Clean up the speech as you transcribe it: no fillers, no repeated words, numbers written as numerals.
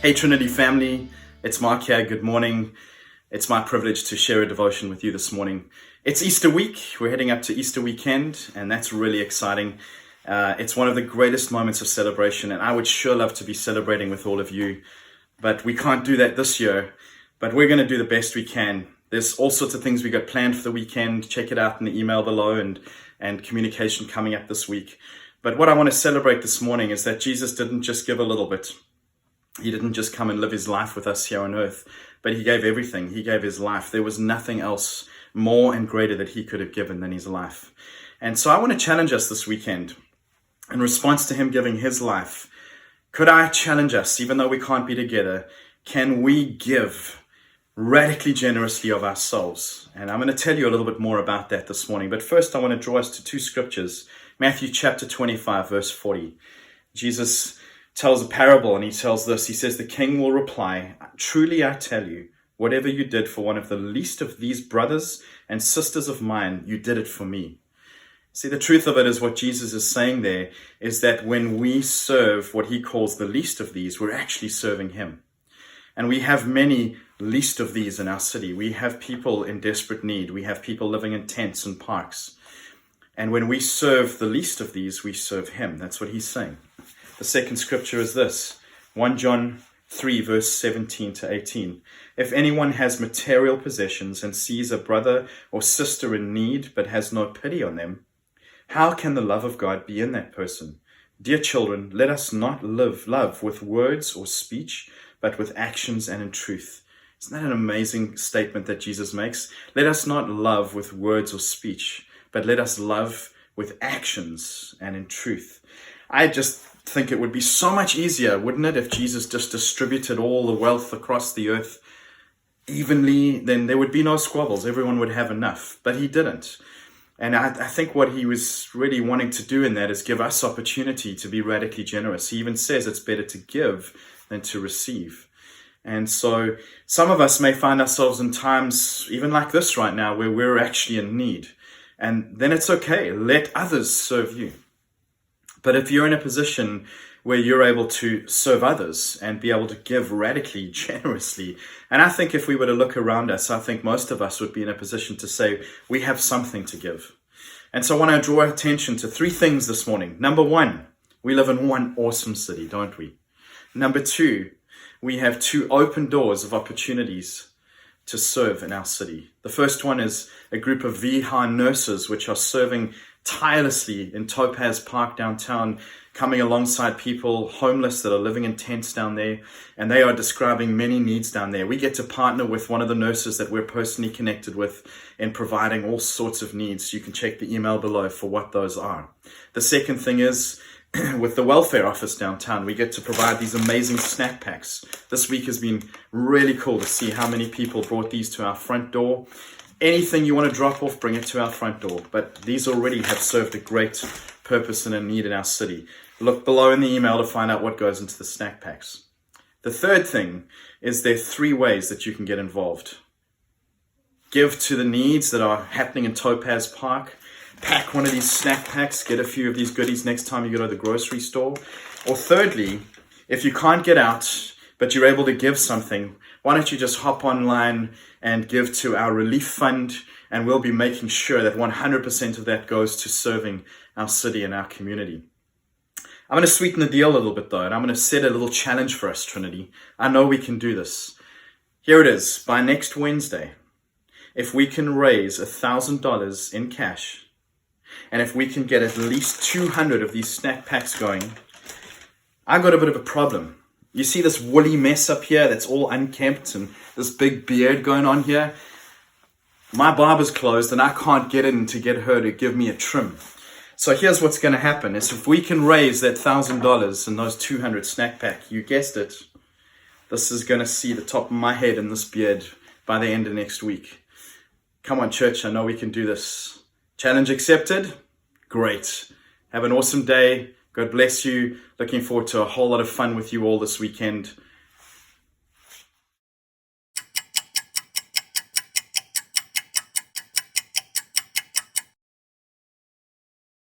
Hey Trinity family, it's Mark here. Good morning. It's my privilege to share a devotion with you this morning. It's Easter week. We're heading up to Easter weekend, and that's really exciting. It's one of the greatest moments of celebration, and I would sure love to be celebrating with all of you, but we can't do that this year. But we're going to do the best we can. There's all sorts of things we got planned for the weekend. Check it out in the email below and communication coming up this week. But what I want to celebrate this morning is that Jesus didn't just give a little bit. He didn't just come and live his life with us here on earth, but he gave everything. He gave his life. There was nothing else more and greater that he could have given than his life. And so I want to challenge us this weekend in response to him giving his life. Could I challenge us, even though we can't be together, can we give radically generously of ourselves? And I'm going to tell you a little bit more about that this morning. But first, I want to draw us to two scriptures. Matthew chapter 25, verse 40. Jesus tells a parable, and he tells this. He says, "The king will reply, 'Truly I tell you, whatever you did for one of the least of these brothers and sisters of mine, you did it for me.'" See, the truth of it is what Jesus is saying there is that when we serve what he calls the least of these, we're actually serving him. And we have many least of these in our city. We have people in desperate need. We have people living in tents and parks. And when we serve the least of these, we serve him. That's what he's saying. The second scripture is this, 1 John 3, verse 17 to 18. "If anyone has material possessions and sees a brother or sister in need but has no pity on them, how can the love of God be in that person? Dear children, let us not love with words or speech, but with actions and in truth." Isn't that an amazing statement that Jesus makes? Let us not love with words or speech, but let us love with actions and in truth. I just think it would be so much easier, wouldn't it, if Jesus just distributed all the wealth across the earth evenly? Then there would be no squabbles. Everyone would have enough. But he didn't. And I think what he was really wanting to do in that is give us opportunity to be radically generous. He even says it's better to give than to receive. And so some of us may find ourselves in times even like this right now where we're actually in need. And then it's okay. Let others serve you. But if you're in a position where you're able to serve others and be able to give radically, generously, and I think if we were to look around us, I think most of us would be in a position to say we have something to give. And so I want to draw attention to three things this morning. Number one, we live in one awesome city, don't we? Number two, we have two open doors of opportunities to serve in our city. The first one is a group of VHA nurses which are serving tirelessly in Topaz Park downtown, coming alongside people homeless that are living in tents down there, and they are describing many needs down there. We get to partner with one of the nurses that we're personally connected with in providing all sorts of needs. You can check the email below for what those are. The second thing is with the welfare office downtown, we get to provide these amazing snack packs. This week has been really cool to see how many people brought these to our front door. Anything you want to drop off, bring it to our front door. But these already have served a great purpose and a need in our city. Look below in the email to find out what goes into the snack packs. The third thing is there are three ways that you can get involved. Give to the needs that are happening in Topaz Park. Pack one of these snack packs. Get a few of these goodies next time you go to the grocery store. Or thirdly, if you can't get out, but you're able to give something, why don't you just hop online and give to our relief fund, and we'll be making sure that 100% of that goes to serving our city and our community. I'm going to sweeten the deal a little bit though, and I'm going to set a little challenge for us, Trinity. I know we can do this. Here it is. By next Wednesday, if we can raise $1,000 in cash, and if we can get at least 200 of these snack packs going, I've got a bit of a problem. You see this woolly mess up here that's all unkempt and this big beard going on here? My barber's closed and I can't get in to get her to give me a trim. So here's what's going to happen is if we can raise that $1,000 and those 200 snack pack, you guessed it, this is going to see the top of my head in this beard by the end of next week. Come on, church, I know we can do this. Challenge accepted? Great. Have an awesome day. God bless you. Looking forward to a whole lot of fun with you all this weekend.